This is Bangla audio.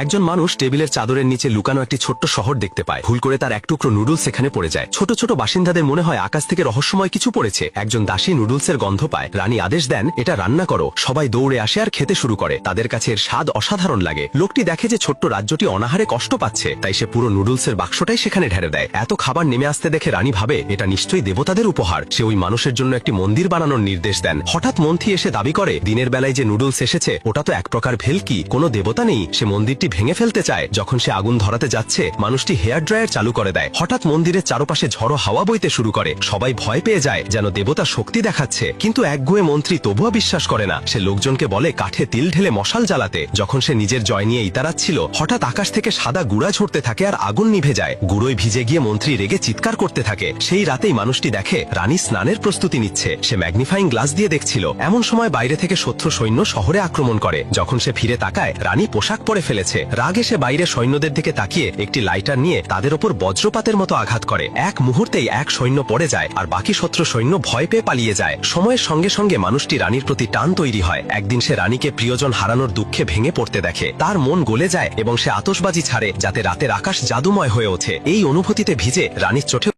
একজন মানুষ টেবিলের চাদরের নিচে লুকানো একটি ছোট্ট শহর দেখতে পায়। ভুল করে তার এক টুকরো নুডলস সেখানে পড়ে যায়। ছোট ছোট বাসিন্দাদের মনে হয় আকাশ থেকে রহস্যময় কিছু পড়েছে। একজন দাসী নুডলসের গন্ধ পায়। রানী আদেশ দেন, এটা রান্না করো। সবাই দৌড়ে আসে আর খেতে শুরু করে। তাদের কাছে এর স্বাদ অসাধারণ লাগে। লোকটি দেখে যে ছোট্ট রাজ্যটি অনাহারে কষ্ট পাচ্ছে, তাই সে পুরো নুডলসের বাক্সটাই সেখানে ঢেলে দেয়। এত খাবার নেমে আসতে দেখে রানী ভাবে এটা নিশ্চয়ই দেবতাদের উপহার। সে ওই মানুষের জন্য একটি মন্দির বানানোর নির্দেশ দেন। হঠাৎ মন্ত্রী এসে দাবি করে, দিনের বেলায় যে নুডলস এসেছে ওটা তো এক প্রকার ভেলকি, কোনো দেবতা নেই। সে মন্দিরটি ভেঙে ফেলতে চায়। যখন সে আগুন ধরাতে যাচ্ছে, মানুষটি হেয়ার ড্রায়ার চালু করে দেয়। হঠাৎ মন্দিরের চারপাশে ঝড়ো হাওয়া বইতে শুরু করে। সবাই ভয় পেয়ে যায়, যেন দেবতা শক্তি দেখাচ্ছে। কিন্তু একগুঁয়ে মন্ত্রী তবুও বিশ্বাস করে না। সে লোকজনকে বলে কাঠে তিল ঢেলে মশাল জ্বালাতে। যখন সে নিজের জয় নিয়ে ইতারাচ্ছিল, হঠাৎ আকাশ থেকে সাদা গুঁড়া ঝরতে থাকে আর আগুন নিভে যায়। গুঁড়োয় ভিজে গিয়ে মন্ত্রী রেগে চিৎকার করতে থাকে। সেই রাতেই মানুষটি দেখে রানী স্নানের প্রস্তুতি নিচ্ছে। সে ম্যাগনিফাইং গ্লাস দিয়ে দেখছিল। এমন সময় বাইরে থেকে শত্রু সৈন্য শহরে আক্রমণ করে। যখন সে ফিরে তাকায়, রানী পোশাক পরে ফেলেছে। রাগে সে বাইরে সৈন্যদের দিকে তাকিয়ে একটি লাইটার নিয়ে তাদের ওপর বজ্রপাতের মতো আঘাত করে। এক মুহূর্তেই এক সৈন্য পড়ে যায় আর বাকি শত্রু সৈন্য ভয় পেয়ে পালিয়ে যায়। সময়ের সঙ্গে সঙ্গে মানুষটি রানীর প্রতি টান তৈরি হয়। একদিন সে রানীকে প্রিয়জন হারানোর দুঃখে ভেঙে পড়তে দেখে। তার মন গলে যায় এবং সে আতশবাজি ছাড়ে, যাতে রাতের আকাশ জাদুময় হয়ে ওঠে। এই অনুভূতিতে ভিজে রানীর চোখে